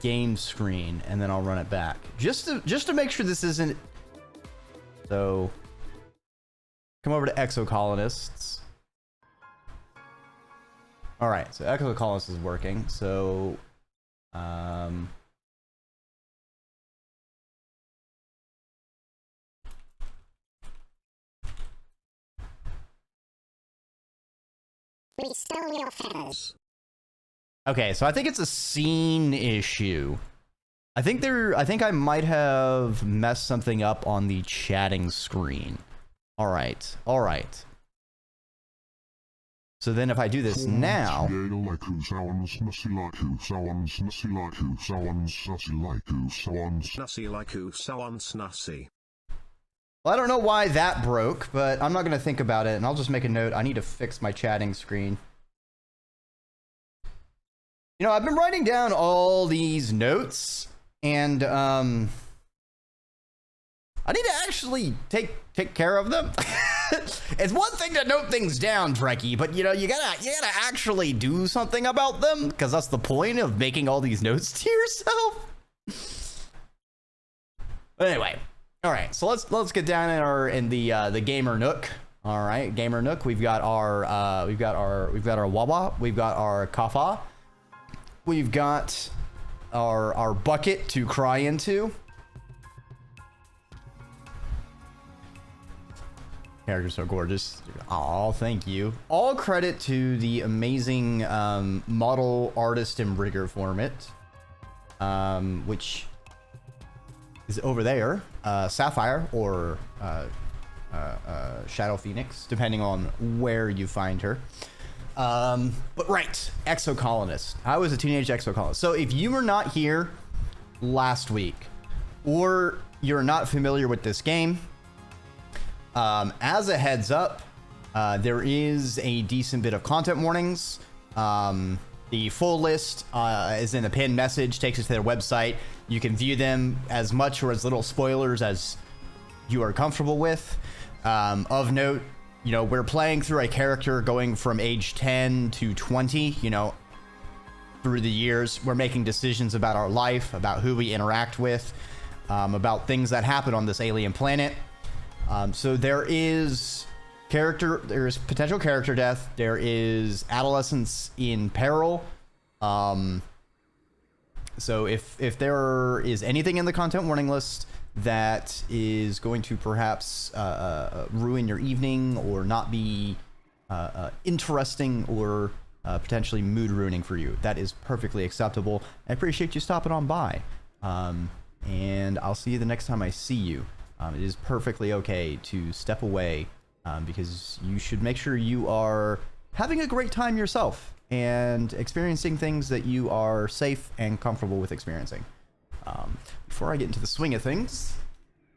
game screen and then I'll run it back just to make sure this isn't. So come over to Exocolonists. All right, so Exocolonist is working. So Restore your feathers. okay, so I think it's a scene issue. I think I might have messed something up on the chatting screen. All right. So then if I do this now, well, I don't know why that broke, but I'm not going to think about it, and I'll just make a note. I need to fix my chatting screen. You know, I've been writing down all these notes, and I need to actually take care of them. It's one thing to note things down, Dreki, but you know, you gotta actually do something about them, because that's the point of making all these notes to yourself. But anyway, all right, so let's get down in the gamer nook. All right, gamer nook. We've got our Wawa, we've got our Kafa, we've got our bucket to cry into. Character's so gorgeous. Oh, thank you. All credit to the amazing model artist and rigger format, which is over there. Sapphire or Shadow Phoenix, depending on where you find her. But right, Exocolonist. I was a teenage Exocolonist. So if you were not here last week, or you're not familiar with this game, as a heads up, there is a decent bit of content warnings. The full list is in a pinned message, takes us to their website. You can view them as much or as little spoilers as you are comfortable with. Of note, you know, we're playing through a character going from age 10 to 20, you know, through the years. We're making decisions about our life, about who we interact with, about things that happen on this alien planet. So there is potential character death. There is adolescence in peril. So if there is anything in the content warning list that is going to perhaps ruin your evening or not be interesting or potentially mood ruining for you, that is perfectly acceptable. I appreciate you stopping on by. And I'll see you the next time I see you. It is perfectly okay to step away because you should make sure you are having a great time yourself and experiencing things that you are safe and comfortable with experiencing. Before I get into the swing of things,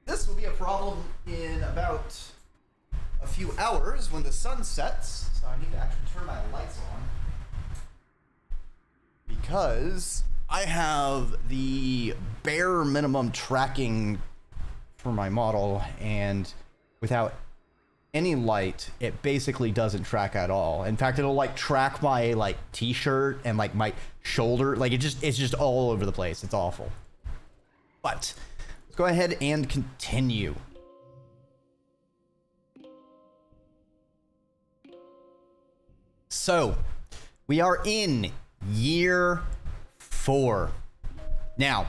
this will be a problem in about a few hours when the sun sets, so I need to actually turn my lights on because I have the bare minimum tracking for my model, and without any light it basically doesn't track at all. In fact, it'll like track my like t-shirt and like my shoulder, like it's just all over the place. It's awful. But let's go ahead and continue. So we are in year 4 now.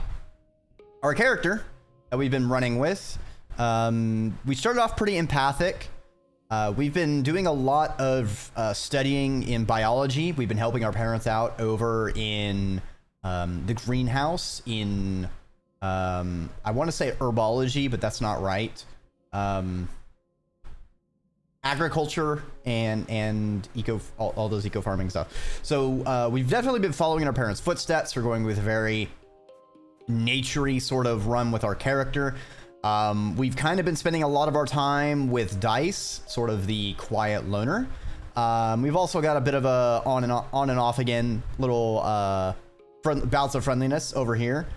Our character that we've been running with, we started off pretty empathic. We've been doing a lot of studying in biology. We've been helping our parents out over in the greenhouse in I want to say herbology, but that's not right. Agriculture and all those eco farming stuff. So we've definitely been following our parents' footsteps. We're going with a very naturey sort of run with our character. We've kind of been spending a lot of our time with Dice, sort of the quiet loner. We've also got a bit of a on and off again little bouts of friendliness over here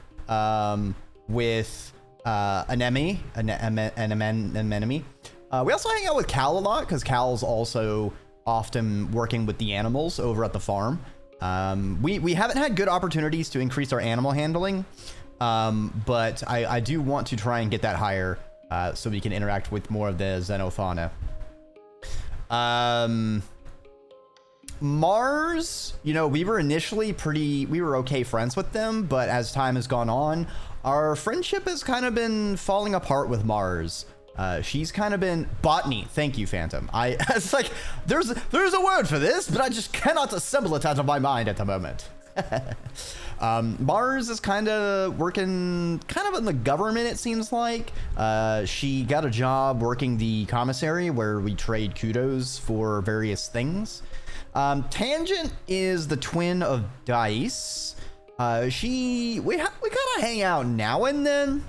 with an enemy. We also hang out with Cal a lot because Cal's also often working with the animals over at the farm. We haven't had good opportunities to increase our animal handling, but I do want to try and get that higher so we can interact with more of the xenofauna. Mars, you know, we were initially we were okay friends with them, but as time has gone on, our friendship has kind of been falling apart with Mars. She's kind of been botany. Thank you, Phantom. It's like there's a word for this, but I just cannot assemble it out of my mind at the moment. Mars is kind of working kind of in the government, it seems like. She got a job working the commissary where we trade kudos for various things. Tangent is the twin of Dice. We kind of hang out now and then.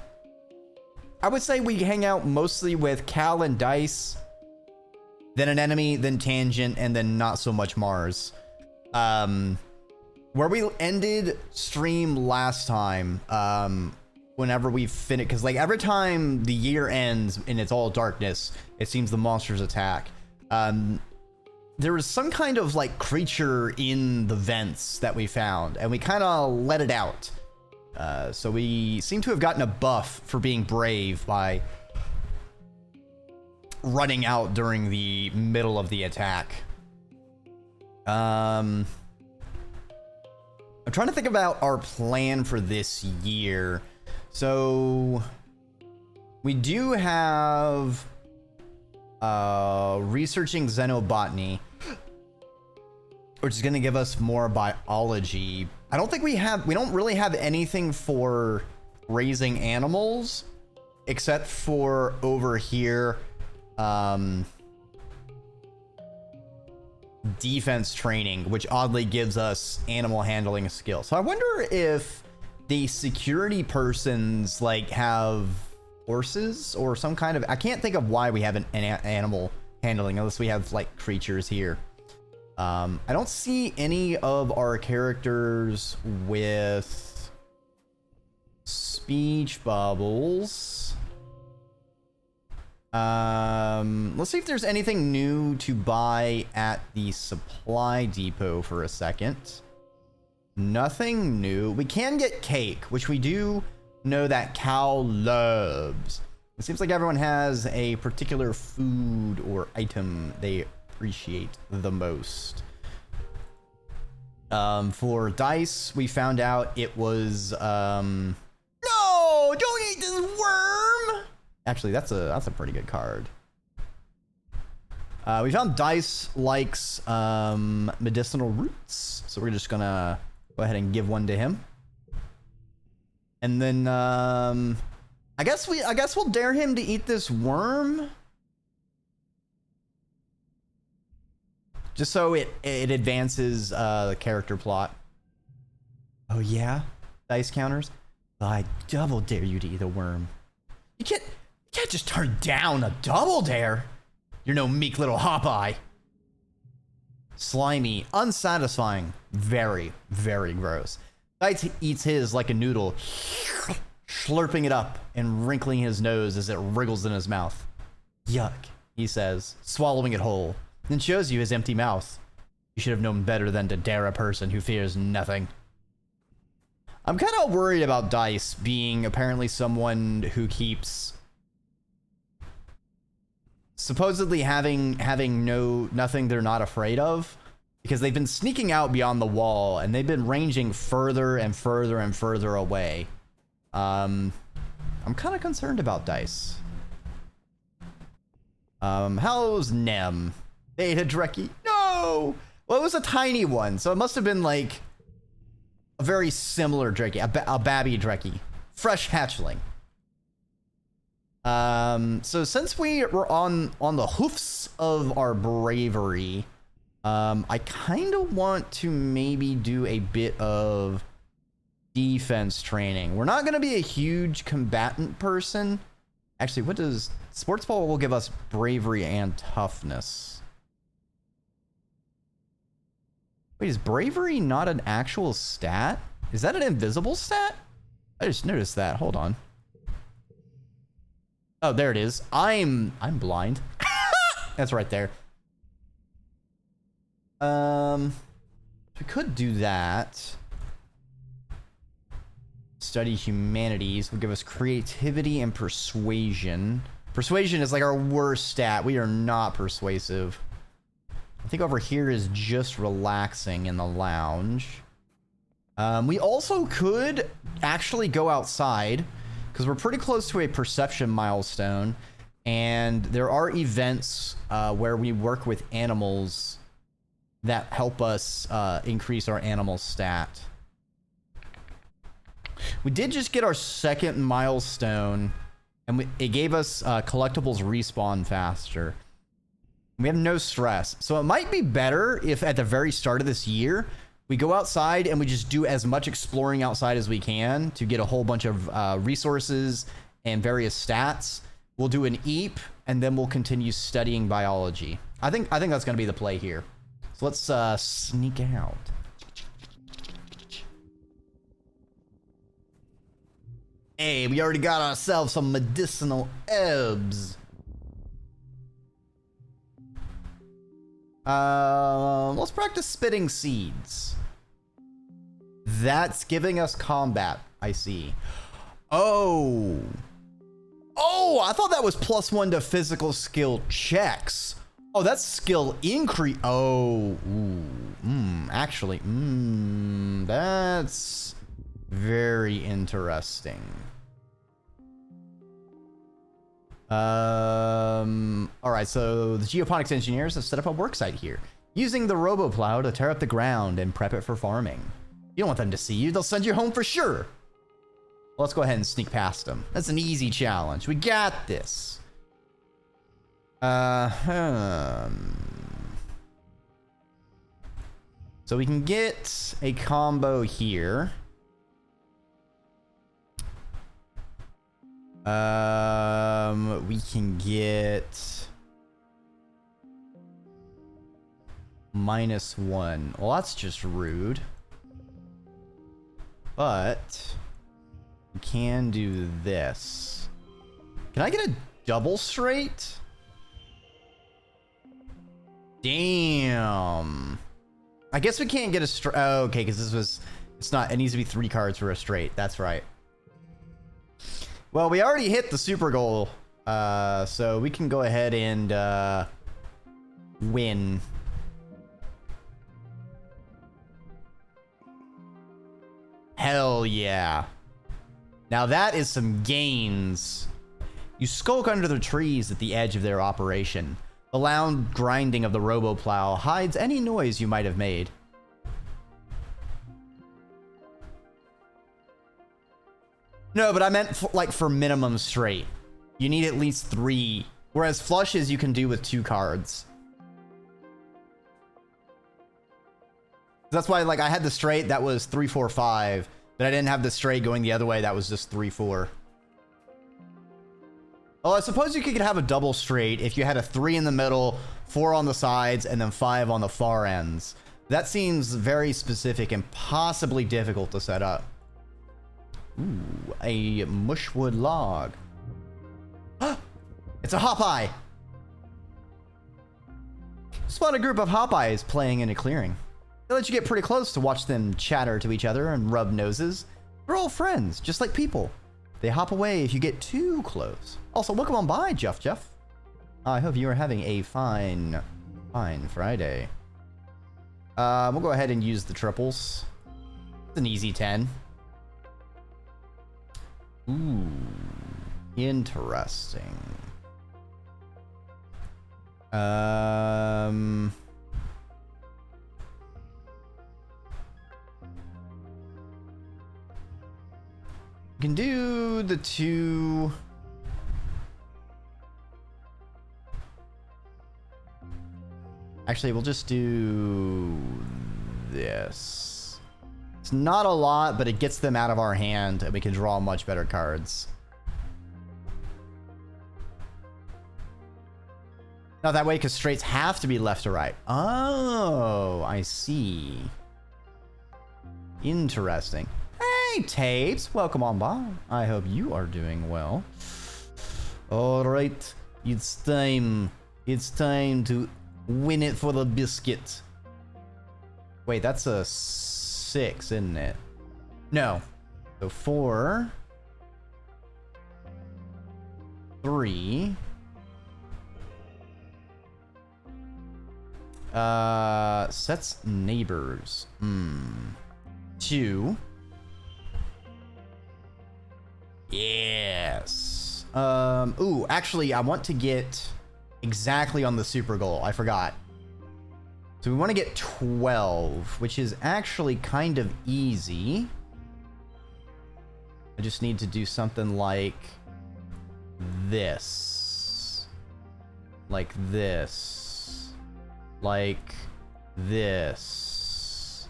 I would say we hang out mostly with Cal and Dice, then an enemy, then Tangent, and then not so much Mars. Where we ended stream last time, whenever we finished, because like every time the year ends and it's all darkness, it seems the monsters attack. There was some kind of like creature in the vents that we found, and we kind of let it out. So we seem to have gotten a buff for being brave by running out during the middle of the attack. I'm trying to think about our plan for this year. So we do have researching xenobotany, which is going to give us more biology. I don't think we don't really have anything for raising animals except for over here, defense training, which oddly gives us animal handling skill. So I wonder if the security persons like have horses or some kind of, I can't think of why we have an animal handling unless we have like creatures here. I don't see any of our characters with speech bubbles. Let's see if there's anything new to buy at the supply depot for a second. Nothing new. We can get cake, which we do know that Cal loves. It seems like everyone has a particular food or item they appreciate the most. For Dice, we found out it was no, don't eat this worm. Actually, that's a pretty good card. We found Dice likes medicinal roots, so we're just gonna go ahead and give one to him. And then I guess we'll dare him to eat this worm, just so it advances the character plot. Oh yeah, Dice counters. I double dare you to eat a worm. You can't just turn down a double dare. You're no meek little hop-eye. Slimy, unsatisfying, very, very gross. Dice eats his like a noodle, slurping it up and wrinkling his nose as it wriggles in his mouth. Yuck, he says, swallowing it whole, then shows you his empty mouth. You should have known better than to dare a person who fears nothing. I'm kind of worried about Dice being apparently someone who keeps supposedly having nothing they're not afraid of, because they've been sneaking out beyond the wall and they've been ranging further and further and further away. I'm kind of concerned about Dice. How's Nem? Beta Dreki? No! Well, it was a tiny one, so it must have been like a very similar Dreki, a babby Dreki. Fresh hatchling. So since we were on the hoofs of our bravery, I kind of want to maybe do a bit of defense training. We're not going to be a huge combatant person. Actually, what does sports ball will give us? Bravery and toughness. Wait, is bravery not an actual stat? Is that an invisible stat? I just noticed that. Hold on. Oh, there it is. I'm blind. That's right there. We could do that. Study humanities will give us creativity and persuasion. Persuasion is like our worst stat. We are not persuasive. I think over here is just relaxing in the lounge. We also could actually go outside because we're pretty close to a perception milestone, and there are events where we work with animals that help us increase our animal stat. We did just get our second milestone, and it gave us collectibles respawn faster. We have no stress. So it might be better if at the very start of this year, we go outside and we just do as much exploring outside as we can to get a whole bunch of resources and various stats. We'll do an EAP, and then we'll continue studying biology. I think that's going to be the play here. So let's sneak out. Hey, we already got ourselves some medicinal herbs. Let's practice spitting seeds. That's giving us combat, I see. Oh, I thought that was +1 to physical skill checks. Oh, that's skill increase. Oh, actually, that's very interesting. All right, so the geoponics engineers have set up a worksite here, using the roboplow to tear up the ground and prep it for farming. You don't want them to see you. They'll send you home for sure. Well, let's go ahead and sneak past them. That's an easy challenge. We got this. So we can get a combo here. We can get -1. Well, that's just rude. But we can do this. Can I get a double straight? Damn. I guess we can't get a straight. Oh, okay, because it needs to be 3 cards for a straight. That's right. Well, we already hit the super goal, so we can go ahead and win. Hell yeah. Now that is some gains. You skulk under the trees at the edge of their operation. The loud grinding of the roboplow hides any noise you might have made. No, but I meant for minimum straight. You need at least 3. Whereas flushes you can do with 2 cards. That's why, like, I had the straight that was 3, 4, 5, but I didn't have the straight going the other way that was just 3, 4. Well, I suppose you could have a double straight if you had a 3 in the middle, 4 on the sides, and then 5 on the far ends. That seems very specific and possibly difficult to set up. Ooh, a mushwood log. It's a Hopeye! Spot a group of Hopeyes playing in a clearing. They let you get pretty close to watch them chatter to each other and rub noses. They're all friends, just like people. They hop away if you get too close. Also, welcome on by, Jeff. I hope you are having a fine Friday. We'll go ahead and use the triples. It's an easy 10. Ooh, interesting. We can do the 2. Actually, we'll just do this. It's not a lot, but it gets them out of our hand, and we can draw much better cards. Not that way, because straights have to be left to right. Oh, I see. Interesting. Hey, Tapes. Welcome on by. I hope you are doing well. All right. It's time. It's time to win it for the biscuit. Wait, that's a 6, isn't it? No. So 4, 3. Sets neighbors. 2. Yes. Ooh, actually, I want to get exactly on the super goal. I forgot. So we want to get 12, which is actually kind of easy. I just need to do something like this. Like this. Like this.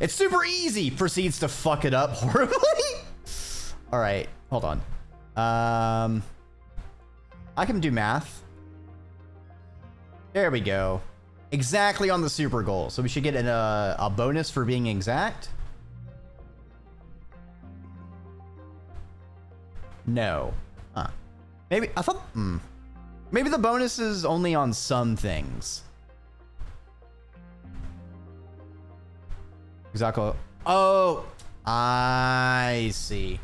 It's super easy. Proceeds to fuck it up horribly. All right, hold on. I can do math. There we go. Exactly on the super goal. So we should get a bonus for being exact. No. Huh. Maybe, I thought, maybe the bonus is only on some things. Exactly. Oh, I see.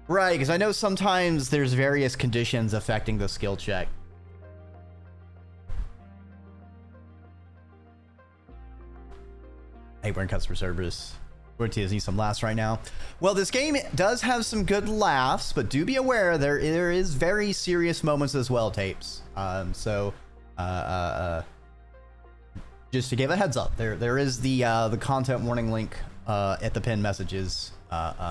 Right, because I know sometimes there's various conditions affecting the skill check. Hey, we're in customer service. We're need some laughs right now. Well, this game does have some good laughs, but do be aware there is very serious moments as well, tapes. Just to give a heads up, there is the content warning link at the pinned messages. So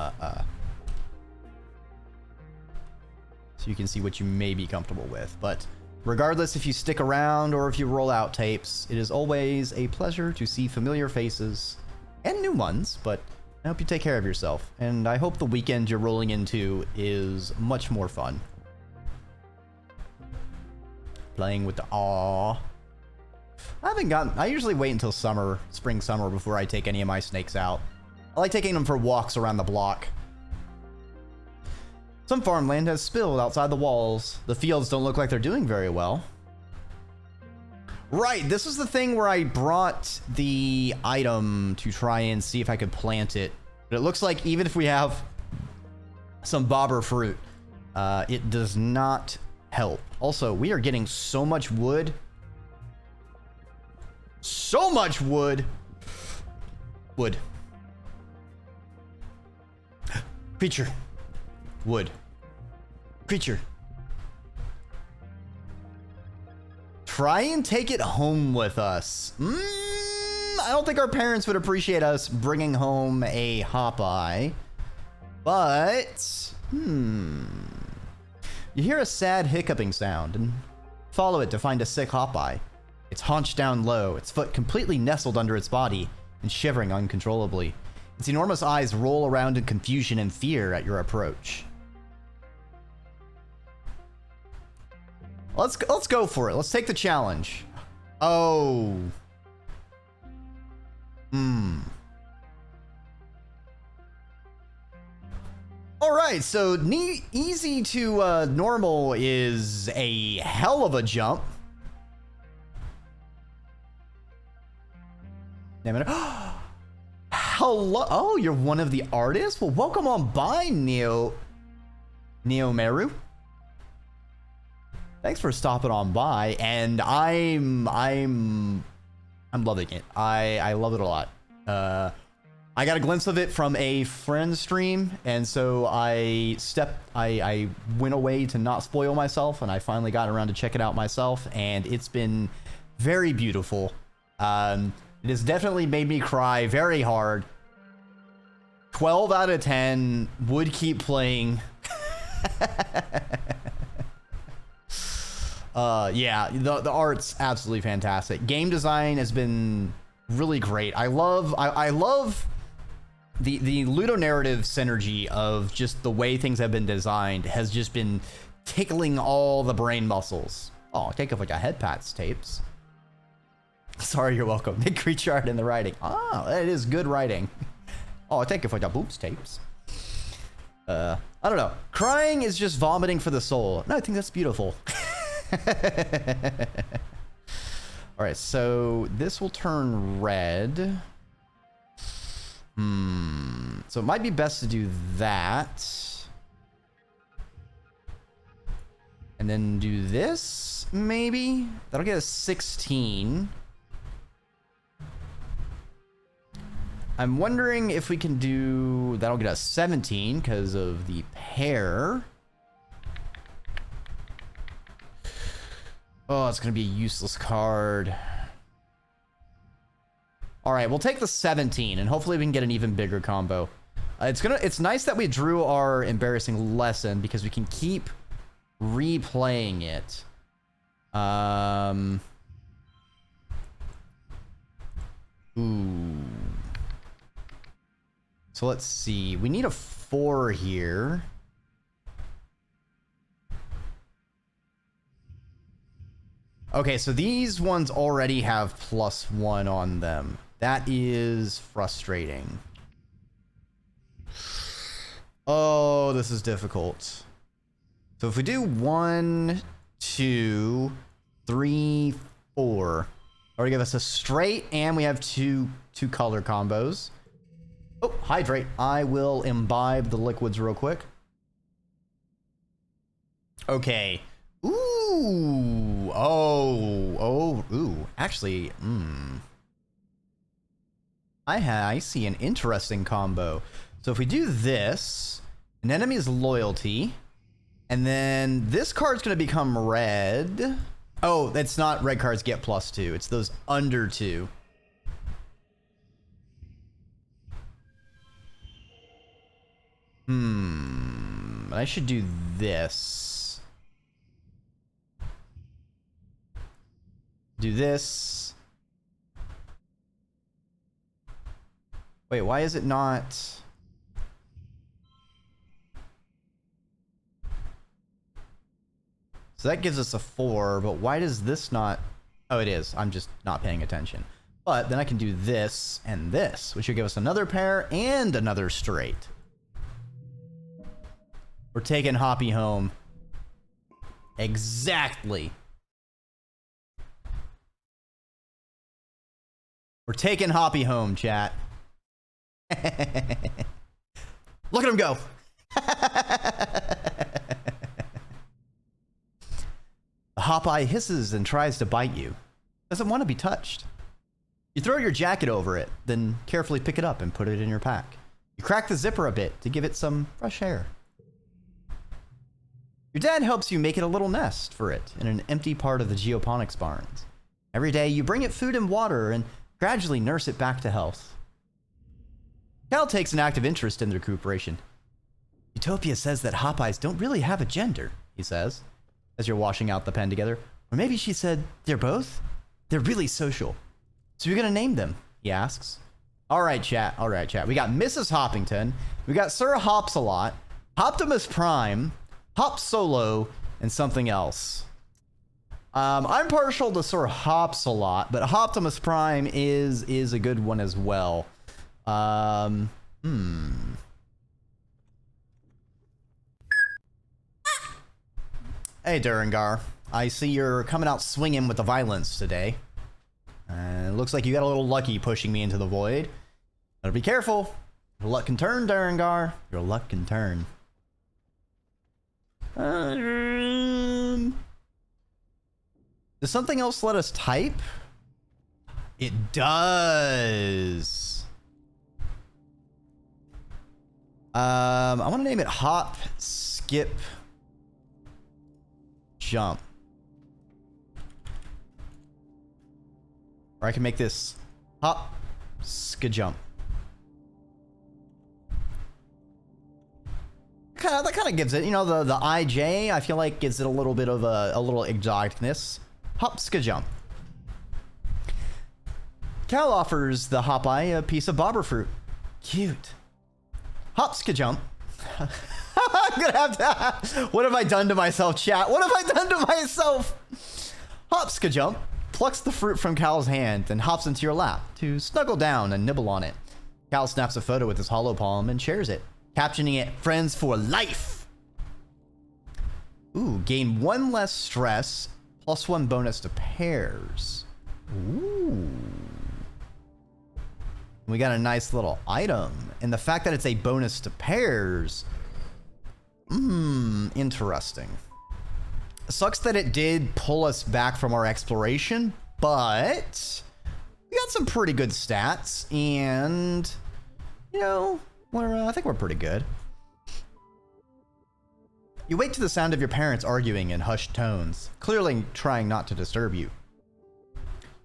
you can see what you may be comfortable with. But regardless if you stick around or if you roll out tapes, it is always a pleasure to see familiar faces and new ones, but I hope you take care of yourself. And I hope the weekend you're rolling into is much more fun. Playing with the I usually wait until spring, summer before I take any of my snakes out. I like taking them for walks around the block. Some farmland has spilled outside the walls. The fields don't look like they're doing very well. Right, this is the thing where I brought the item to try and see if I could plant it. But it looks like even if we have some bobber fruit, it does not help. Also, we are getting so much wood. So much wood. Wood. Creature. Wood. Creature. Try and take it home with us. I don't think our parents would appreciate us bringing home a hop-eye. But, you hear a sad hiccuping sound and follow it to find a sick hop-eye. It's haunched down low, its foot completely nestled under its body and shivering uncontrollably. Its enormous eyes roll around in confusion and fear at your approach. Let's go for it. Let's take the challenge. Oh. All right, so easy to normal is a hell of a jump. Damn it. Hello. Oh, you're one of the artists? Well, welcome on by, Neo Meru. Thanks for stopping on by, and I'm loving it. I love it a lot. I got a glimpse of it from a friend's stream, and so I went away to not spoil myself, and I finally got around to check it out myself, and it's been very beautiful. It has definitely made me cry very hard. 12 out of 10 would keep playing. Yeah, the art's absolutely fantastic. Game design has been really great. I love the ludonarrative synergy of just the way things have been designed has just been tickling all the brain muscles. Oh, I'll take off like a head pats tapes. Sorry, you're welcome. The creature art and the writing. Ah, that is good writing. Oh, I take it for the boobs tapes. I don't know. Crying is just vomiting for the soul. No, I think that's beautiful. All right, so this will turn red. So it might be best to do that. And then do this, maybe? That'll get us 16. I'm wondering if we can do... That'll get us 17 because of the pair. Oh, it's going to be a useless card. All right, we'll take the 17, and hopefully we can get an even bigger combo. It's nice that we drew our embarrassing lesson because we can keep replaying it. Ooh. So let's see. We need a 4 here. Okay, so these ones already have +1 on them. That is frustrating. Oh, this is difficult. So if we do 1, 2, 3, 4, already give us a straight, and we have two color combos. Oh, hydrate. I will imbibe the liquids real quick. Okay. Ooh. Ooh. Actually, I see an interesting combo. So if we do this, an enemy's loyalty, and then this card's going to become red. Oh, that's not red cards get +2. It's those under 2. I should do this. Do this. Wait, why is it not? So that gives us a 4, but why does this not? Oh, it is. I'm just not paying attention. But then I can do this and this, which would give us another pair and another straight. We're taking Hoppy home. Exactly. We're taking Hoppy home, chat. Look at him go. The Hopeye hisses and tries to bite you. Doesn't want to be touched. You throw your jacket over it, then carefully pick it up and put it in your pack. You crack the zipper a bit to give it some fresh air. Your dad helps you make it a little nest for it in an empty part of the geoponics barns. Every day you bring it food and water and gradually nurse it back to health. Cal takes an active interest in the recuperation. Utopia says that Hopeyes don't really have a gender, he says, as you're washing out the pen together. Or maybe she said they're both? They're really social. So you're gonna name them, he asks. All right, chat. We got Mrs. Hoppington. We got Sir Hopsalot, Optimus Prime, Hop Solo, and something else. I'm partial to Sir Hopsalot, but Optimus Prime is a good one as well. Hey, Durangar. I see you're coming out swinging with the violence today. It looks like you got a little lucky pushing me into the void. Better be careful. Your luck can turn, Durangar. Your luck can turn. Does something else let us type? It does. I want to name it Hop, Skip, Jump. Or I can make this Hop, Skajump. That kind of gives it, you know, the IJ, I feel like gives it a little bit of a little exoticness. Hop, Skajump. Cal offers the Hopeye a piece of bobber fruit. Cute. Hop, Skajump. I'm gonna have to. What have I done to myself, chat? What have I done to myself? Hop, Skajump plucks the fruit from Cal's hand and hops into your lap to snuggle down and nibble on it. Cal snaps a photo with his hollow palm and shares it, captioning it "Friends for Life." Ooh, gain 1 less stress, +1 bonus to pairs. Ooh. We got a nice little item. And the fact that it's a bonus to pairs. Interesting. Sucks that it did pull us back from our exploration, but we got some pretty good stats, and you know, I think we're pretty good. You wake to the sound of your parents arguing in hushed tones, clearly trying not to disturb you.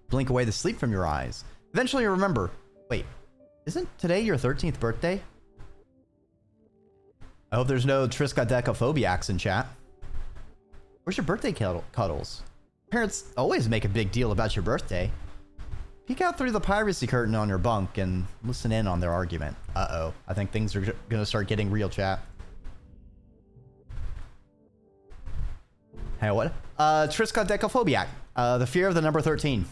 Blink away the sleep from your eyes. Eventually you remember, wait, isn't today your 13th birthday? I hope there's no triskaidekaphobiacs in chat. Where's your birthday cuddles? Parents always make a big deal about your birthday. Peek out through the privacy curtain on your bunk and listen in on their argument. Uh-oh. I think things are gonna start getting real, chat. Hey, what? Triskaidekaphobiac. The fear of the number 13.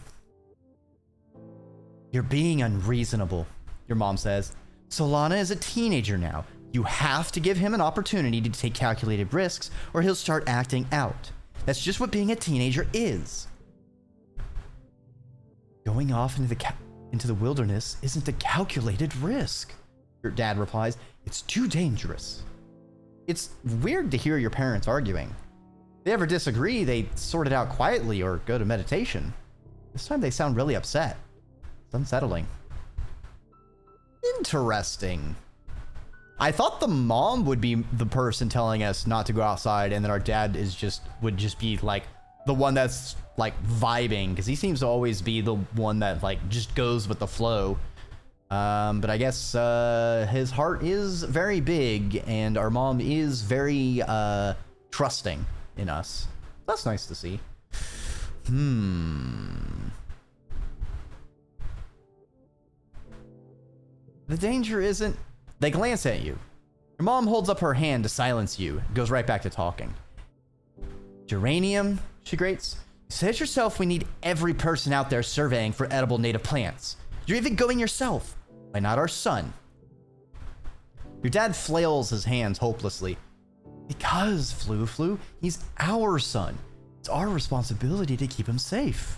You're being unreasonable, your mom says. Solana is a teenager now. You have to give him an opportunity to take calculated risks, or he'll start acting out. That's just what being a teenager is. Going off into the wilderness isn't a calculated risk, your dad replies. It's too dangerous. It's weird to hear your parents arguing. If they ever disagree, they sort it out quietly or go to meditation. This time they sound really upset. It's unsettling. Interesting. I thought the mom would be the person telling us not to go outside, and then our dad would just be like the one that's like vibing, because he seems to always be the one that like just goes with the flow. But I guess his heart is very big, and our mom is very trusting in us. That's nice to see. The danger isn't... They glance at you. Your mom holds up her hand to silence you, goes right back to talking. Geranium, she grates. You said yourself we need every person out there surveying for edible native plants. You're even going yourself. Why not our son? Your dad flails his hands hopelessly. Because, Flu, he's our son. It's our responsibility to keep him safe.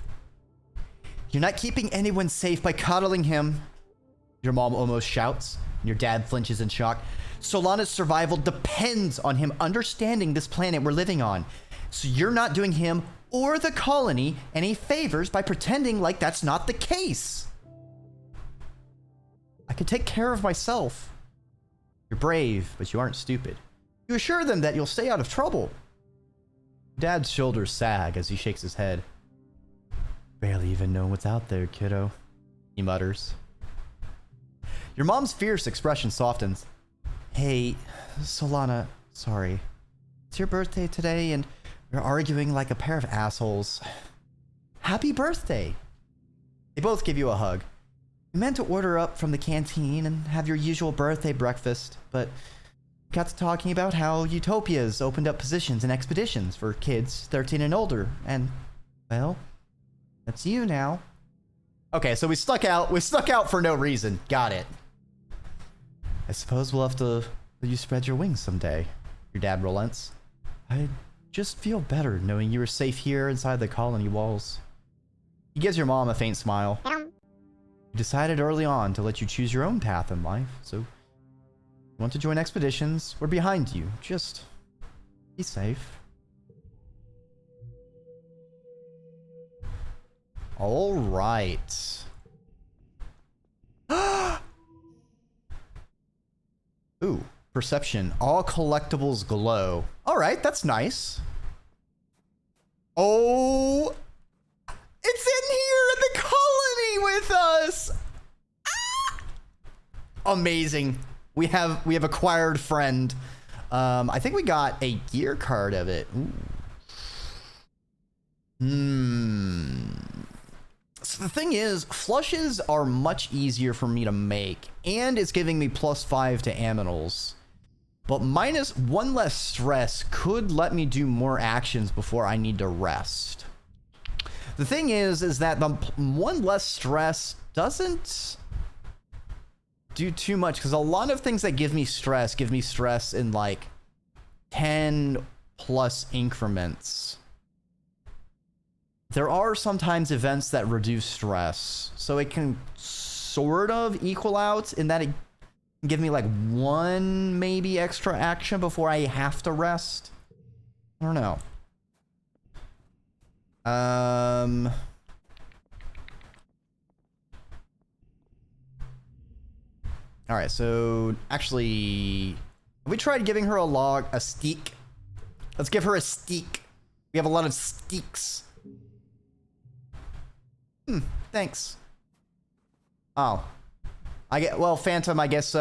You're not keeping anyone safe by coddling him, your mom almost shouts. Your dad flinches in shock. Solana's survival depends on him understanding this planet we're living on. So you're not doing him or the colony any favors by pretending like that's not the case. I can take care of myself. You're brave, but you aren't stupid. You assure them that you'll stay out of trouble. Dad's shoulders sag as he shakes his head. Barely even know what's out there, kiddo, he mutters. Your mom's fierce expression softens. Hey, Solana, sorry. It's your birthday today and you're arguing like a pair of assholes. Happy birthday. They both give you a hug. You meant to order up from the canteen and have your usual birthday breakfast, but got to talking about how Utopia's opened up positions and expeditions for kids 13 and older, and, well, that's you now. Okay, so we stuck out for no reason. Got it. I suppose we'll have to let you spread your wings someday, your dad relents. I just feel better knowing you were safe here inside the colony walls. He gives your mom a faint smile. You decided early on to let you choose your own path in life, so you want to join expeditions? We're behind you. Just be safe. All right. Ooh, perception. All collectibles glow. All right, that's nice. Oh, it's in here in the colony with us. Ah! Amazing. We have acquired friend. I think we got a gear card of it. Ooh. So the thing is, flushes are much easier for me to make, and it's giving me +5 to aminals. But -1 less stress could let me do more actions before I need to rest. The thing is that the 1 less stress doesn't do too much, because a lot of things that give me stress in like 10+ increments. there are sometimes events that reduce stress, so it can sort of equal out in that it can give me like one maybe extra action before I have to rest. I don't know. All right, so actually, have we tried giving her a steak? Let's give her a steak. We have a lot of steaks. Thanks. Oh, well, Phantom. I guess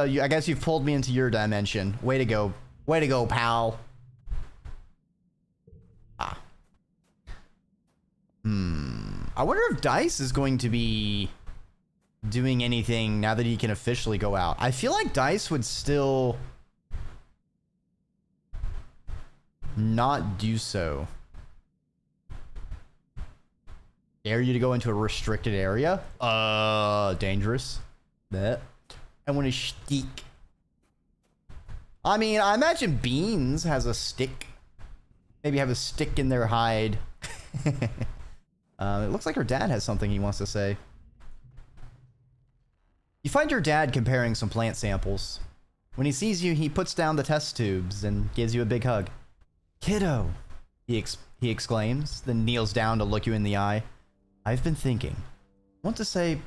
you've pulled me into your dimension. Way to go, pal. Ah. I wonder if Dice is going to be doing anything now that he can officially go out. I feel like Dice would still not do so. Dare you to go into a restricted area? Dangerous. That. I want a stick. I mean, I imagine Beans has a stick. Maybe have a stick in their hide. It looks like her dad has something he wants to say. You find your dad comparing some plant samples. When he sees you, he puts down the test tubes and gives you a big hug. Kiddo, he exclaims, then kneels down to look you in the eye. I've been thinking. I want to say,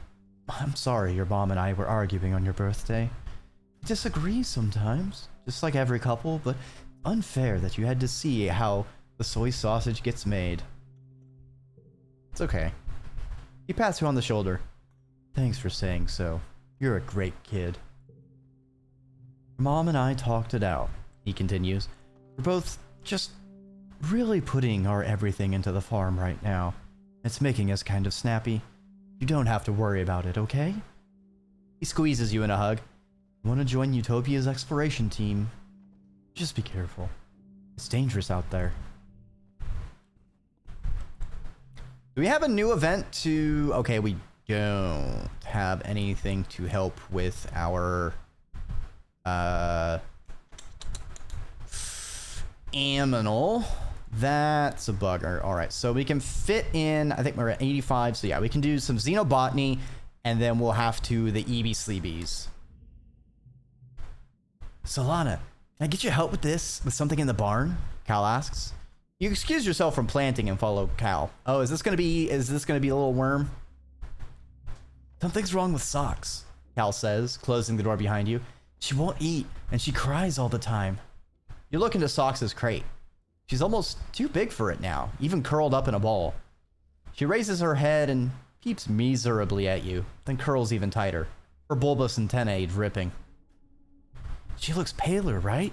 I'm sorry your mom and I were arguing on your birthday. We disagree sometimes, just like every couple, but unfair that you had to see how the soy sausage gets made. It's okay. He pats you on the shoulder. Thanks for saying so. You're a great kid. Mom and I talked it out, he continues. We're both just really putting our everything into the farm right now. It's making us kind of snappy. You don't have to worry about it, okay? He squeezes you in a hug. Want to join Utopia's exploration team? Just be careful. It's dangerous out there. Do we have a new event to... Okay, we don't have anything to help with our... Aminal. That's a bugger. All right, so we can fit in, I think we're at 85. So yeah, we can do some xenobotany, and then we'll have to the EB Sleebies. Solana, can I get you help with this? With something in the barn? Cal asks. You excuse yourself from planting and follow Cal. Oh, is this gonna be a little worm? Something's wrong with Socks, Cal says, closing the door behind you. She won't eat, and she cries all the time. You look into Socks' crate. She's almost too big for it now, even curled up in a ball. She raises her head and peeps miserably at you, then curls even tighter, her bulbous antennae dripping. She looks paler, right?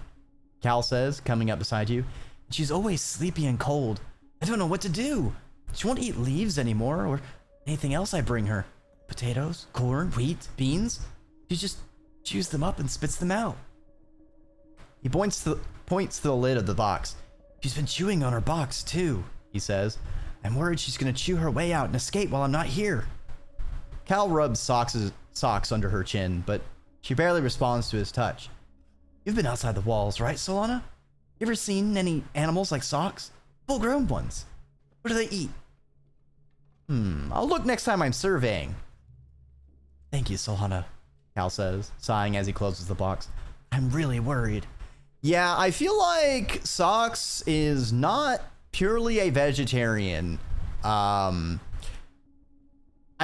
Cal says, coming up beside you. She's always sleepy and cold. I don't know what to do. She won't eat leaves anymore or anything else I bring her. Potatoes, corn, wheat, beans. She just chews them up and spits them out. He points to the lid of the box. She's been chewing on her box too, he says. I'm worried she's gonna chew her way out and escape while I'm not here. Cal rubs Socks under her chin, but she barely responds to his touch. You've been outside the walls, right, Solana? You ever seen any animals like Socks? Full-grown ones. What do they eat? I'll look next time I'm surveying. Thank you, Solana, Cal says, sighing as he closes the box. I'm really worried. Yeah, I feel like Socks is not purely a vegetarian. I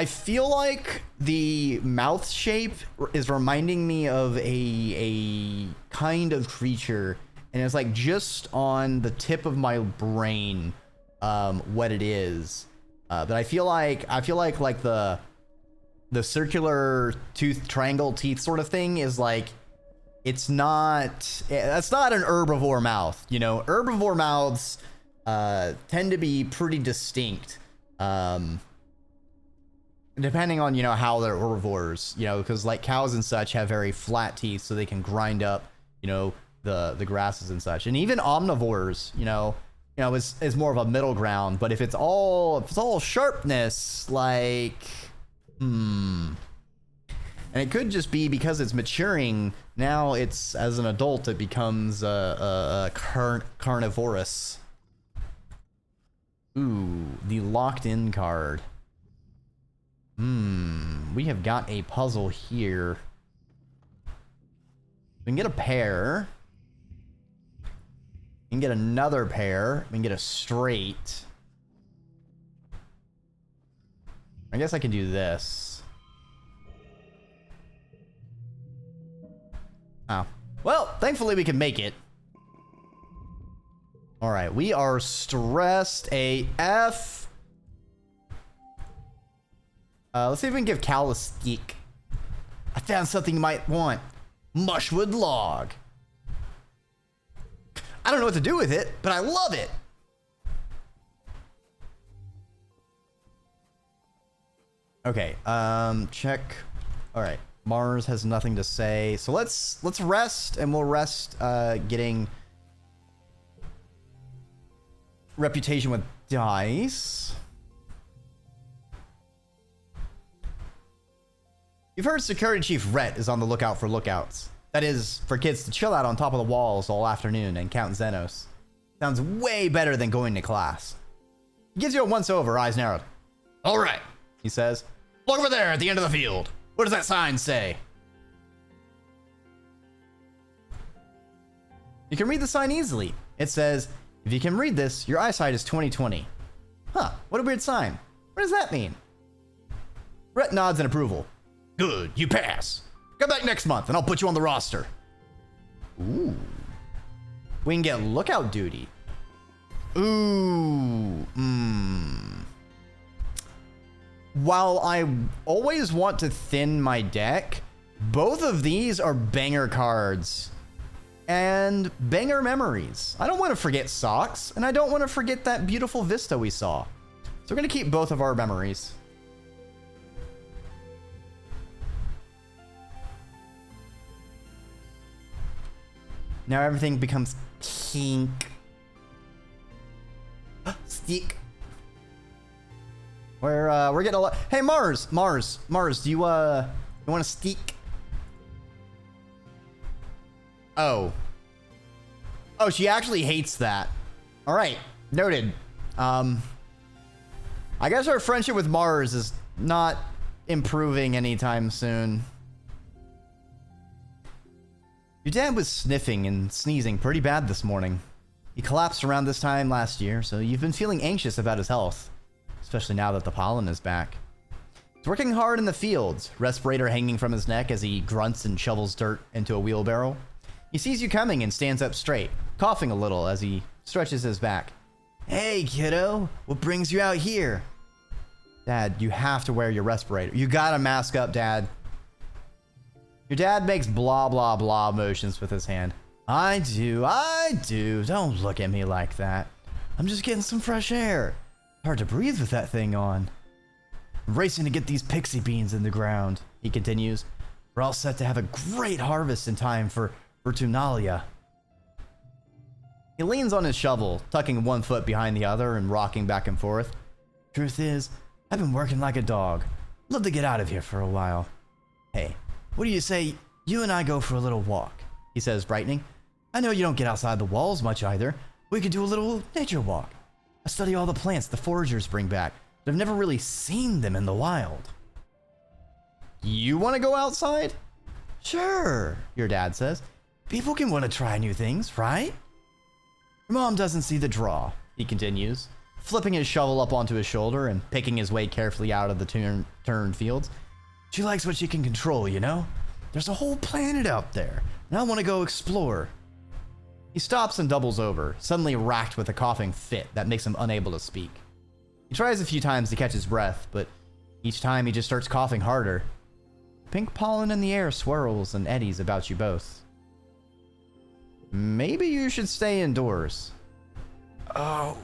feel like the mouth shape is reminding me of a kind of creature, and it's like just on the tip of my brain what it is. But I feel like the circular tooth triangle teeth sort of thing is like, that's not an herbivore mouth. You know, herbivore mouths tend to be pretty distinct, depending on, you know, how they're herbivores, you know, because like cows and such have very flat teeth, so they can grind up, you know, the grasses and such. And even omnivores, you know, is more of a middle ground. But if it's all sharpness, like, and it could just be because it's maturing. Now it's, as an adult, it becomes carnivorous. Ooh, the locked in card. We have got a puzzle here. We can get a pair. We can get another pair. We can get a straight. I guess I can do this. Oh. Well, thankfully we can make it. All right, we are stressed AF. Let's see if we can give Cal a stick. I found something you might want. Mushwood log. I don't know what to do with it, but I love it. Okay, check. All right, Mars has nothing to say. So let's rest, and we'll rest getting reputation with dice. You've heard Security Chief Rhett is on the lookout for lookouts. That is, for kids to chill out on top of the walls all afternoon and count Xenos. Sounds way better than going to class. He gives you a once-over, eyes narrowed. All right, he says. Look over there at the end of the field. What does that sign say? You can read the sign easily. It says, if you can read this, your eyesight is 20/20. Huh, what a weird sign. What does that mean? Rhett nods in approval. Good, you pass. Come back next month and I'll put you on the roster. Ooh. We can get lookout duty. Ooh. While I always want to thin my deck, both of these are banger cards. And banger memories. I don't want to forget Socks, and I don't want to forget that beautiful vista we saw. So we're going to keep both of our memories. Now everything becomes pink. Stick. We're getting a lot. Hey, Mars, do you want a stick? Oh, she actually hates that. All right, noted. I guess our friendship with Mars is not improving anytime soon. Your dad was sniffing and sneezing pretty bad this morning. He collapsed around this time last year, so you've been feeling anxious about his health, especially now that the pollen is back. He's working hard in the fields, respirator hanging from his neck as he grunts and shovels dirt into a wheelbarrow. He sees you coming and stands up straight, coughing a little as he stretches his back. Hey, kiddo, what brings you out here? Dad, you have to wear your respirator. You gotta mask up, Dad. Your dad makes blah, blah, blah motions with his hand. I do. Don't look at me like that. I'm just getting some fresh air. Hard to breathe with that thing on. I'm racing to get these pixie beans in the ground, he continues. We're all set to have a great harvest in time for Vertunalia. He leans on his shovel, tucking one foot behind the other and rocking back and forth. Truth is, I've been working like a dog. Love to get out of here for a while. Hey, what do you say you and I go for a little walk? He says, brightening. I know you don't get outside the walls much either. We could do a little nature walk. I study all the plants the foragers bring back, but I've never really seen them in the wild. You want to go outside? Sure, your dad says. People can want to try new things, right? Your mom doesn't see the draw, he continues, flipping his shovel up onto his shoulder and picking his way carefully out of the turned fields. She likes what she can control, you know? There's a whole planet out there, and I want to go explore. He stops and doubles over, suddenly racked with a coughing fit that makes him unable to speak. He tries a few times to catch his breath, but each time he just starts coughing harder. Pink pollen in the air swirls and eddies about you both. Maybe you should stay indoors. Oh,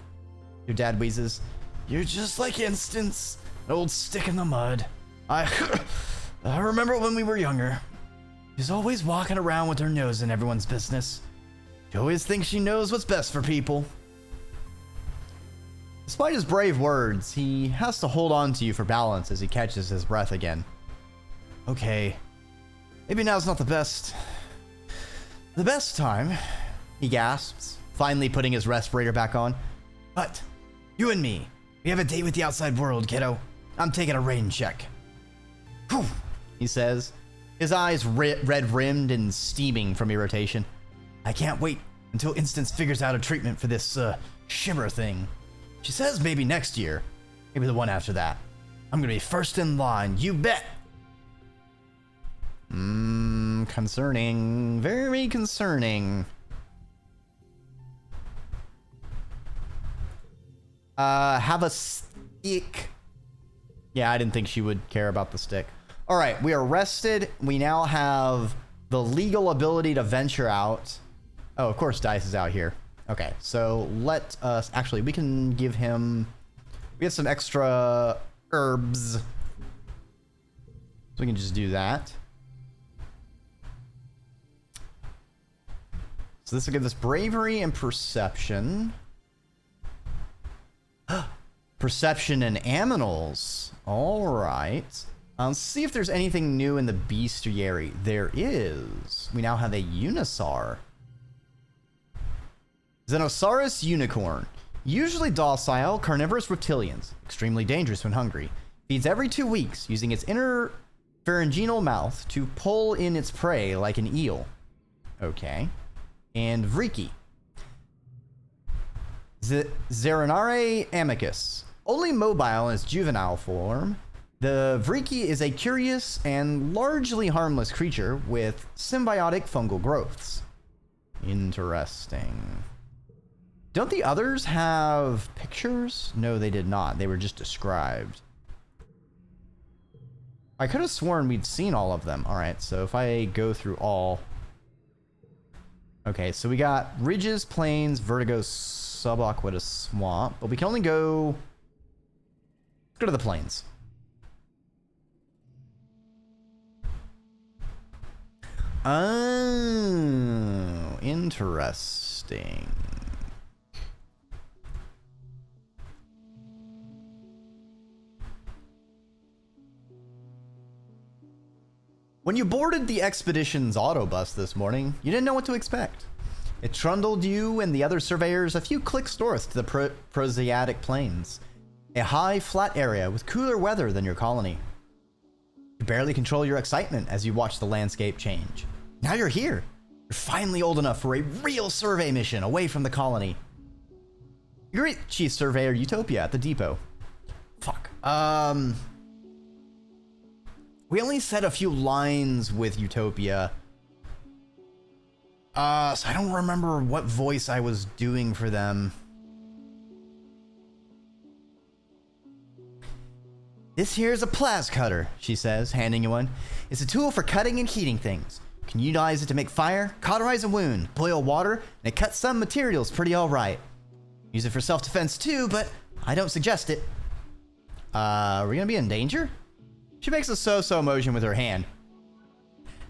your dad wheezes. You're just like Instance, an old stick in the mud. I remember when we were younger. She's always walking around with her nose in everyone's business. She always thinks she knows what's best for people. Despite his brave words, he has to hold on to you for balance as he catches his breath again. Okay, maybe now's not the best time, he gasps, finally putting his respirator back on. But You and me. We have a date with the outside world, kiddo. I'm taking a rain check. Whew, he says, his eyes red-rimmed and steaming from irritation. I can't wait until Instance figures out a treatment for this, shimmer thing. She says maybe next year. Maybe the one after that. I'm gonna be first in line, you bet! Concerning. Very concerning. Have a stick. Yeah, I didn't think she would care about the stick. Alright, we are rested. We now have the legal ability to venture out. Oh, of course Dice is out here. Okay, so let us... Actually, we can give him... We have some extra herbs. So we can just do that. So this will give us bravery and perception. Perception and aminals. All right. Let's see if there's anything new in the bestiary. There is. We now have a Unisaur. Xenosaurus unicorn. Usually docile, carnivorous reptilians. Extremely dangerous when hungry. Feeds every 2 weeks, using its inner pharyngeal mouth to pull in its prey like an eel. Okay. And Dreki. Zeranare amicus. Only mobile in its juvenile form, the Dreki is a curious and largely harmless creature with symbiotic fungal growths. Interesting. Don't the others have pictures? No, they did not. They were just described. I could have sworn we'd seen all of them. All right, so if I go through all... Okay, so we got ridges, plains, vertigo, subaquitous swamp, but we can only go... Let's go to the plains. Oh, interesting. When you boarded the expedition's autobus this morning, you didn't know what to expect. It trundled you and the other surveyors a few clicks north to the Proasiatic Plains, a high, flat area with cooler weather than your colony. You barely control your excitement as you watch the landscape change. Now you're here. You're finally old enough for a real survey mission away from the colony. You greet Chief Surveyor Utopia at the depot. Fuck. We only said a few lines with Utopia. So I don't remember what voice I was doing for them. This here is a plas cutter, she says, handing you one. It's a tool for cutting and heating things. You can utilize it to make fire, cauterize a wound, boil water, and it cuts some materials pretty alright. Use it for self-defense too, but I don't suggest it. Are we gonna be in danger? She makes a so-so motion with her hand.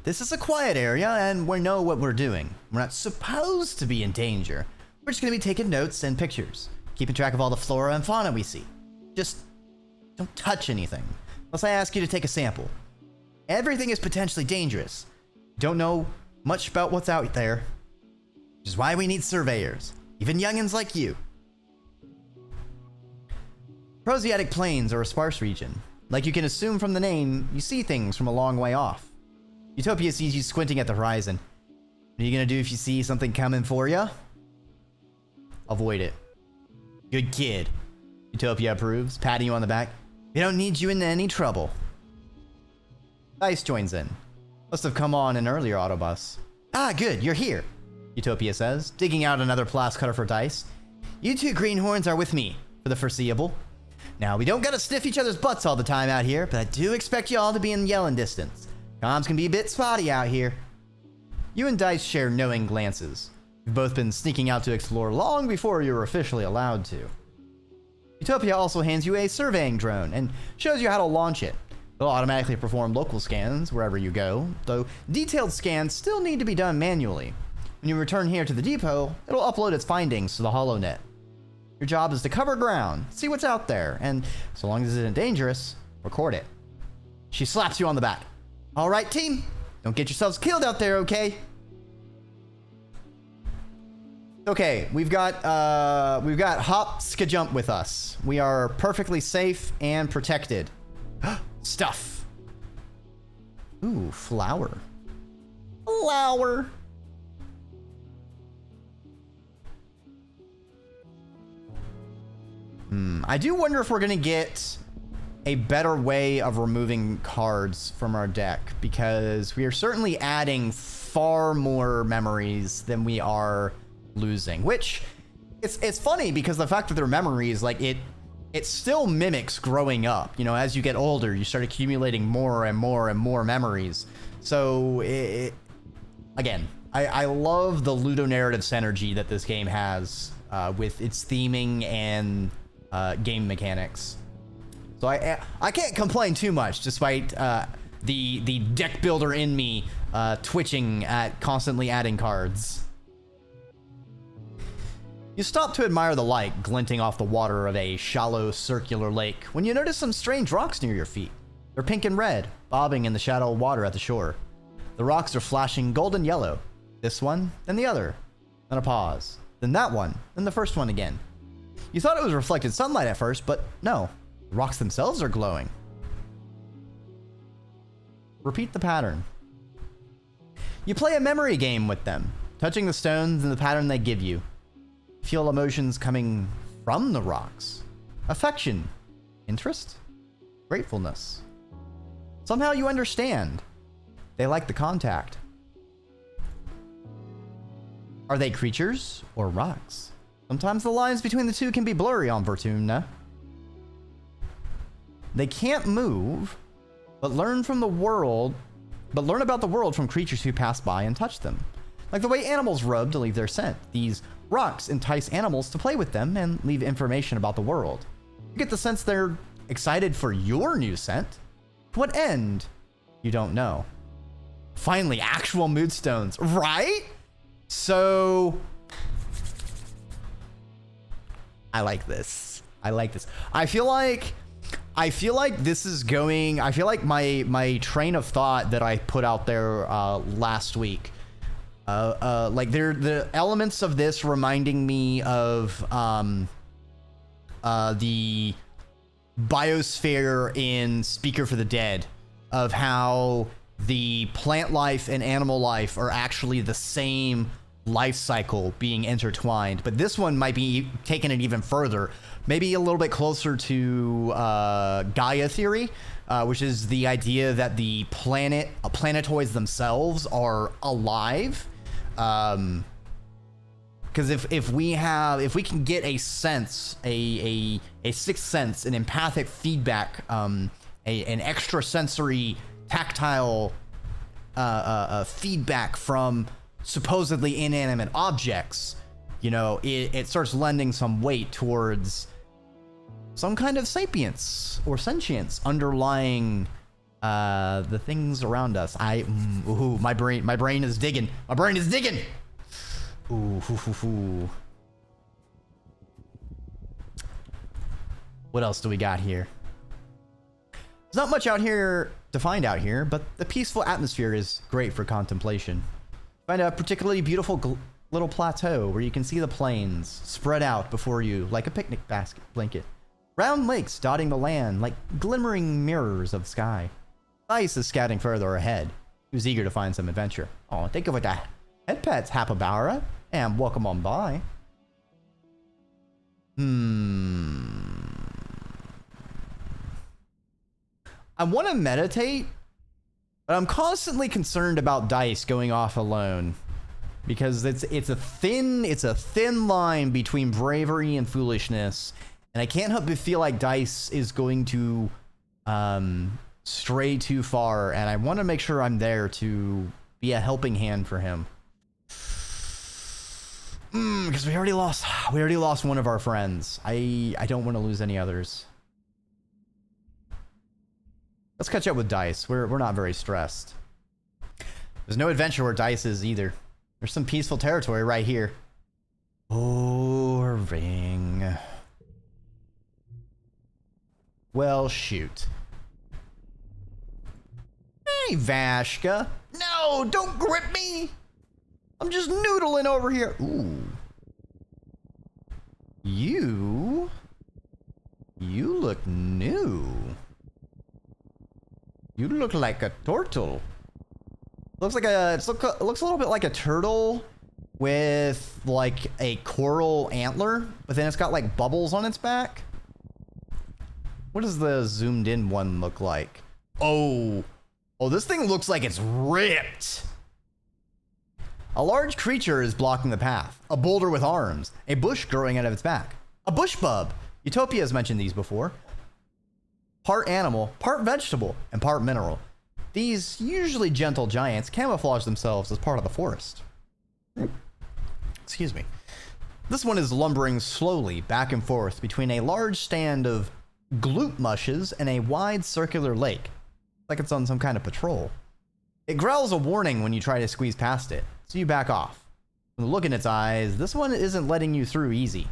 This is a quiet area, and we know what we're doing. We're not supposed to be in danger. We're just gonna be taking notes and pictures, keeping track of all the flora and fauna we see. Just don't touch anything, unless I ask you to take a sample. Everything is potentially dangerous. Don't know much about what's out there, which is why we need surveyors, even youngins like you. Proasiatic Plains are a sparse region. Like you can assume from the name, you see things from a long way off. Utopia sees you squinting at the horizon. What are you gonna do if you see something coming for you? Avoid it. Good kid. Utopia approves, patting you on the back. We don't need you in any trouble. Dice joins in. Must have come on an earlier autobus. Ah, good, you're here, Utopia says, digging out another plas cutter for Dice. You two greenhorns are with me for the foreseeable. Now, we don't gotta sniff each other's butts all the time out here, but I do expect you all to be in yelling distance. Comms can be a bit spotty out here. You and Dice share knowing glances. You've both been sneaking out to explore long before you were officially allowed to. Utopia also hands you a surveying drone and shows you how to launch it. It'll automatically perform local scans wherever you go, though detailed scans still need to be done manually. When you return here to the depot, it'll upload its findings to the HoloNet. Your job is to cover ground, see what's out there, and so long as it isn't dangerous, record it. She slaps you on the back. All right, team, don't get yourselves killed out there, okay? Okay, we've got Hop Skajump with us. We are perfectly safe and protected. Stuff. Ooh, flower. Flower. I do wonder if we're gonna get a better way of removing cards from our deck, because we are certainly adding far more memories than we are losing, which it's funny because the fact that they're memories, like it still mimics growing up. You know, as you get older, you start accumulating more and more and more memories. So again, I love the ludonarrative synergy that this game has with its theming and game mechanics. So I can't complain too much, despite the deck builder in me twitching at constantly adding cards. You stop to admire the light glinting off the water of a shallow circular lake when you notice some strange rocks near your feet. They're pink and red, bobbing in the shallow water at the shore. The rocks are flashing golden yellow. This one, then the other. Then a pause. Then that one, then the first one again. You thought it was reflected sunlight at first, but no. The rocks themselves are glowing. Repeat the pattern. You play a memory game with them, touching the stones in the pattern they give you. Feel emotions coming from the rocks. Affection, interest, gratefulness. Somehow you understand. They like the contact. Are they creatures or rocks? Sometimes the lines between the two can be blurry on Vertumna. They can't move, but learn about the world from creatures who pass by and touch them. Like the way animals rub to leave their scent. These rocks entice animals to play with them and leave information about the world. You get the sense they're excited for your new scent. To what end? You don't know. Finally, actual mood stones, right? So I like this. I like this. I feel like this is going, I feel like my train of thought that I put out there last week, like the elements of this reminding me of the biosphere in Speaker for the Dead, of how the plant life and animal life are actually the same life cycle being intertwined. But this one might be taking it even further, maybe a little bit closer to Gaia theory, which is the idea that the planetoids themselves are alive. Because if we can get a sense, a sixth sense, an empathic feedback, an extrasensory tactile feedback from supposedly inanimate objects, you know, it starts lending some weight towards some kind of sapience or sentience underlying the things around us. Ooh, my brain is digging. My brain is digging. Ooh, hoo, hoo, hoo. What else do we got here? There's not much out here to find out here, but the peaceful atmosphere is great for contemplation. Find a particularly beautiful little plateau where you can see the plains spread out before you like a picnic basket blanket. Round lakes dotting the land like glimmering mirrors of the sky. Ice is scouting further ahead. He was eager to find some adventure. Oh, think of it, the head pets, Hapabara, and welcome on by. I want to meditate, but I'm constantly concerned about dice going off alone, because it's a thin line between bravery and foolishness, and I can't help but feel like dice is going to stray too far, and I want to make sure I'm there to be a helping hand for him. Because we already lost one of our friends. I don't want to lose any others. Let's catch up with dice. We're not very stressed. There's no adventure where dice is either. There's some peaceful territory right here. Oh, a ring. Well, shoot. Hey, Vashka. No, don't grip me. I'm just noodling over here. Ooh. You look new. You look like a turtle. Looks like it looks a little bit like a turtle with like a coral antler, but then it's got like bubbles on its back. What does the zoomed in one look like? Oh, this thing looks like it's ripped. A large creature is blocking the path. A boulder with arms. A bush growing out of its back. A bush bub. Utopia has mentioned these before. Part animal, part vegetable, and part mineral. These usually gentle giants camouflage themselves as part of the forest. Excuse me. This one is lumbering slowly back and forth between a large stand of gloop mushes and a wide circular lake, like it's on some kind of patrol. It growls a warning when you try to squeeze past it, so you back off. From the look in its eyes, this one isn't letting you through easy.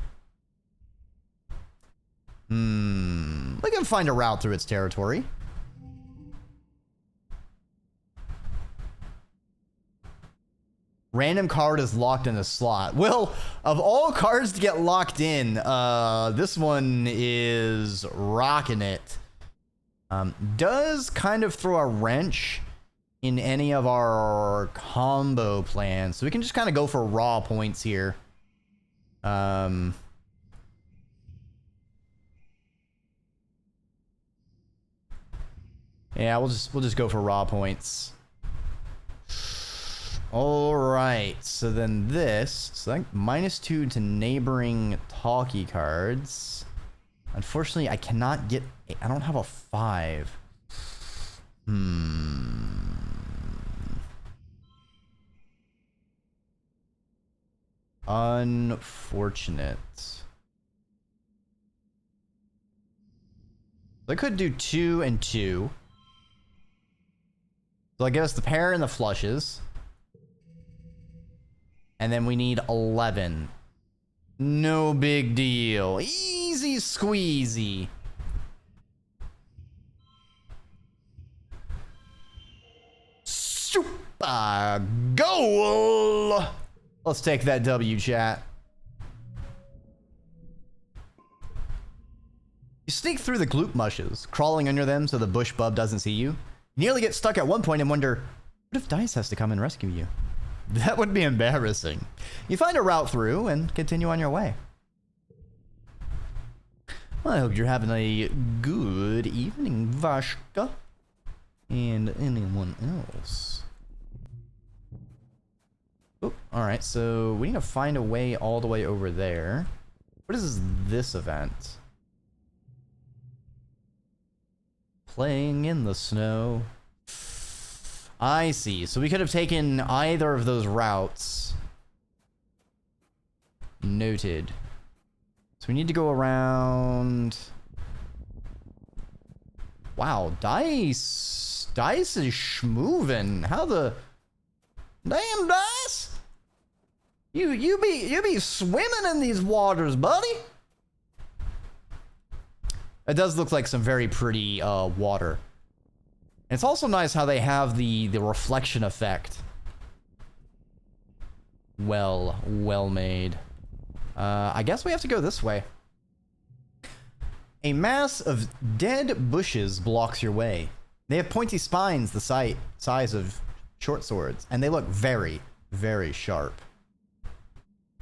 We can find a route through its territory. Random card is locked in a slot. Well, of all cards to get locked in, this one is rocking it. Does kind of throw a wrench in any of our combo plans. So we can just kind of go for raw points here. Yeah, we'll just go for raw points. All right, so then this, so like -2 to neighboring talkie cards. Unfortunately, I cannot get, I don't have a 5. Unfortunate. I could do 2 and 2. So I give us the pair and the flushes. And then we need 11. No big deal. Easy squeezy. Super goal. Let's take that W, chat. You sneak through the gloop mushes, crawling under them so the bush bub doesn't see you. You nearly get stuck at one point and wonder, what if Dice has to come and rescue you? That would be embarrassing. You find a route through and continue on your way. Well, I hope you're having a good evening, Vashka. And anyone else. Oh, alright, so we need to find a way all the way over there. What is this event? Playing in the snow. I see. So we could have taken either of those routes. Noted. So we need to go around. Wow, Dice is schmoovin'. How the damn Dice? You be swimming in these waters, buddy. It does look like some very pretty water. It's also nice how they have the reflection effect. Well made. I guess we have to go this way. A mass of dead bushes blocks your way. They have pointy spines the size of short swords, and they look very, very sharp.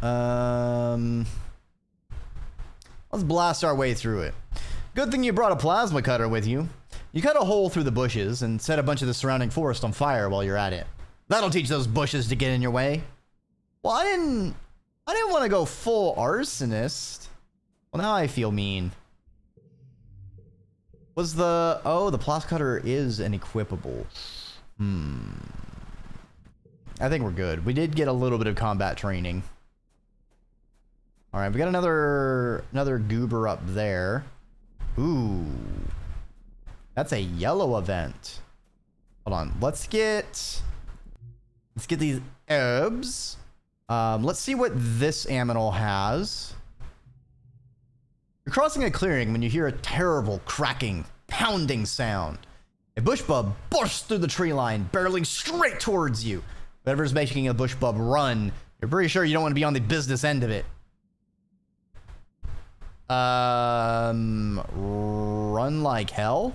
Let's blast our way through it. Good thing you brought a plasma cutter with you. You cut a hole through the bushes and set a bunch of the surrounding forest on fire while you're at it. That'll teach those bushes to get in your way. Well, I didn't want to go full arsonist. Well, now I feel mean. Was the... Oh, the plasma cutter is an equipable. I think we're good. We did get a little bit of combat training. Alright, we got another goober up there. Ooh. That's a yellow event. Hold on. Let's get these herbs. Let's see what this aminal has. You're crossing a clearing when you hear a terrible cracking, pounding sound. A bush bub bursts through the tree line, barreling straight towards you. Whatever's making a bush bub run, you're pretty sure you don't want to be on the business end of it. Run like hell?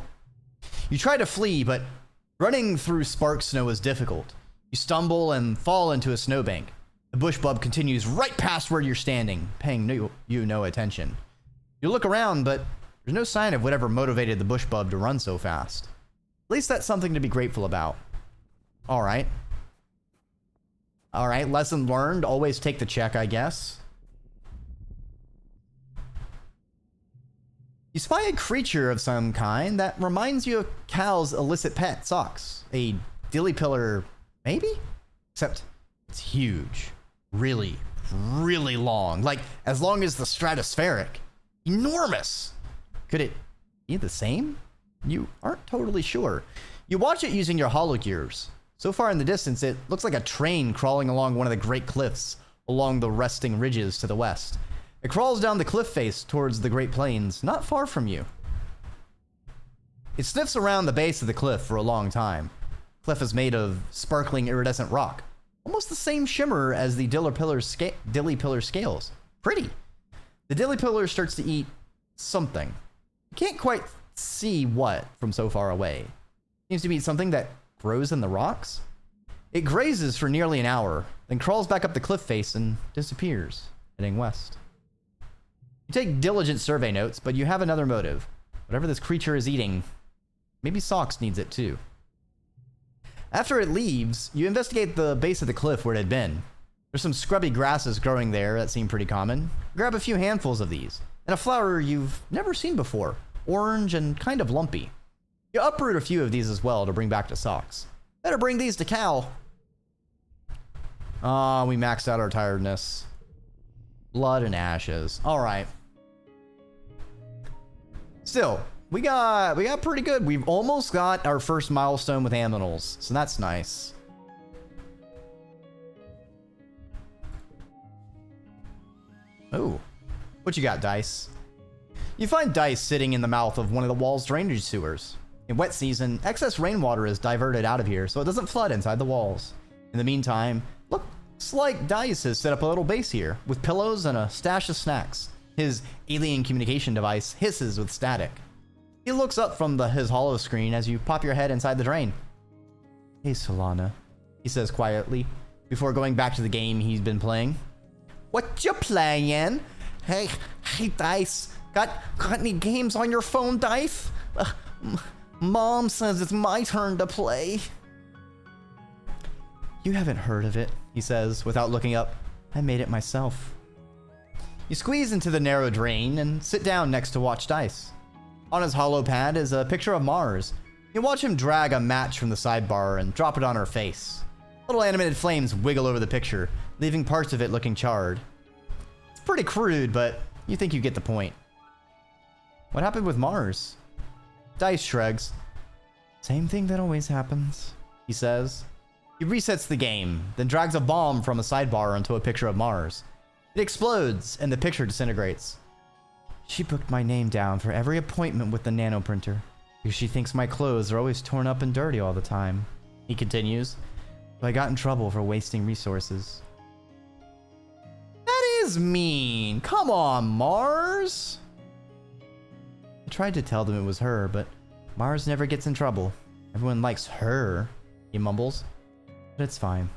You try to flee, but running through spark snow is difficult. You stumble and fall into a snowbank. The bush bub continues right past where you're standing, paying you no attention. You look around, but there's no sign of whatever motivated the bush bub to run so fast. At least that's something to be grateful about. All right. All right, lesson learned. Always take the check, I guess. You spy a creature of some kind that reminds you of Cal's illicit pet, Socks. A dilly pillar, maybe? Except it's huge. Really, really long. Like, as long as the stratospheric. Enormous. Could it be the same? You aren't totally sure. You watch it using your holo gears. So far in the distance, it looks like a train crawling along one of the great cliffs along the resting ridges to the west. It crawls down the cliff face towards the Great Plains, not far from you. It sniffs around the base of the cliff for a long time. The cliff is made of sparkling iridescent rock, almost the same shimmer as the dilly pillar scales. Pretty. The dilly pillar starts to eat something. You can't quite see what from so far away. It seems to be something that grows in the rocks. It grazes for nearly an hour, then crawls back up the cliff face and disappears, heading west. You take diligent survey notes, but you have another motive. Whatever this creature is eating, maybe Socks needs it too. After it leaves, you investigate the base of the cliff where it had been. There's some scrubby grasses growing there that seem pretty common. Grab a few handfuls of these, and a flower you've never seen before, orange and kind of lumpy. You uproot a few of these as well to bring back to Socks. Better bring these to Cal. Ah, we maxed out our tiredness. Blood and ashes. All right. Still, we got pretty good. We've almost got our first milestone with aminals, so that's nice. Oh, what you got, Dice? You find Dice sitting in the mouth of one of the wall's drainage sewers. In wet season, excess rainwater is diverted out of here so it doesn't flood inside the walls. In the meantime, looks like Dice has set up a little base here with pillows and a stash of snacks. His alien communication device hisses with static. He looks up from his holo screen as you pop your head inside the drain. Hey, Solana, he says quietly before going back to the game he's been playing. What you playing? Hey, Dice. Got any games on your phone, Dice? Mom says it's my turn to play. You haven't heard of it, he says without looking up. I made it myself. You squeeze into the narrow drain and sit down next to watch Dice. On his holo pad is a picture of Mars. You watch him drag a match from the sidebar and drop it on her face. Little animated flames wiggle over the picture, leaving parts of it looking charred. It's pretty crude, but you think you get the point. What happened with Mars? Dice shrugs. Same thing that always happens, he says. He resets the game, then drags a bomb from a sidebar onto a picture of Mars. It explodes, and the picture disintegrates. She booked my name down for every appointment with the nanoprinter, because she thinks my clothes are always torn up and dirty all the time, he continues. So I got in trouble for wasting resources. That is mean. Come on, Mars. I tried to tell them it was her, but Mars never gets in trouble. Everyone likes her, he mumbles. But it's fine.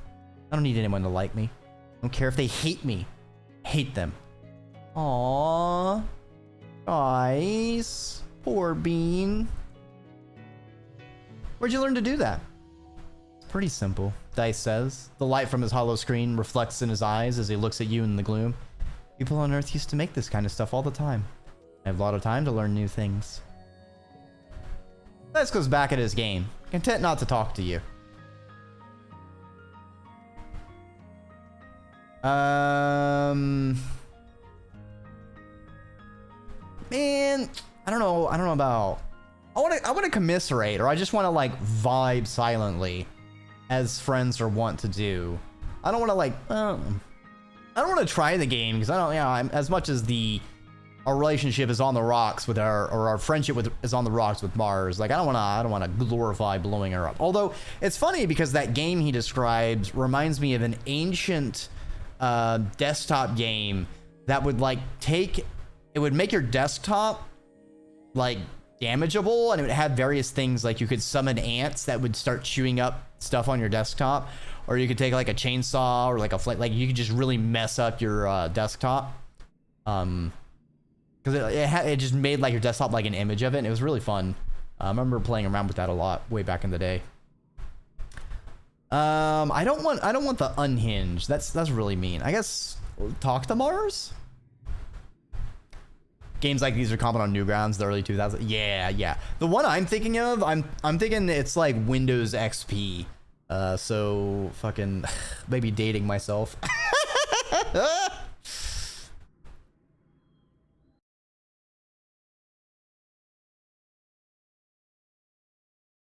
I don't need anyone to like me. I don't care if they hate me. Hate them. Aww. Guys. Poor Bean. Where'd you learn to do that? It's pretty simple, Dice says. The light from his holo screen reflects in his eyes as he looks at you in the gloom. People on Earth used to make this kind of stuff all the time. I have a lot of time to learn new things. Dice goes back at his game, content not to talk to you. Man, I don't know about. I want to commiserate, or I just want to like vibe silently, as friends are wont to do. I don't want to like. I don't want to try the game because I don't. I'm as much as our relationship is on the rocks with our friendship is on the rocks with Mars. Like I don't want to glorify blowing her up. Although it's funny because that game he describes reminds me of an ancient desktop game that would like take it would make your desktop like damageable, and it would have various things like you could summon ants that would start chewing up stuff on your desktop, or you could take like a chainsaw or like a like you could just really mess up your desktop. Because it just made like your desktop like an image of it, and it was really fun. I remember playing around with that a lot way back in the day. I don't want the unhinged. That's really mean. I guess talk to Mars. Games like these are common on Newgrounds, the early 2000s. Yeah. The one I'm thinking of, I'm thinking it's like Windows XP. So fucking maybe dating myself.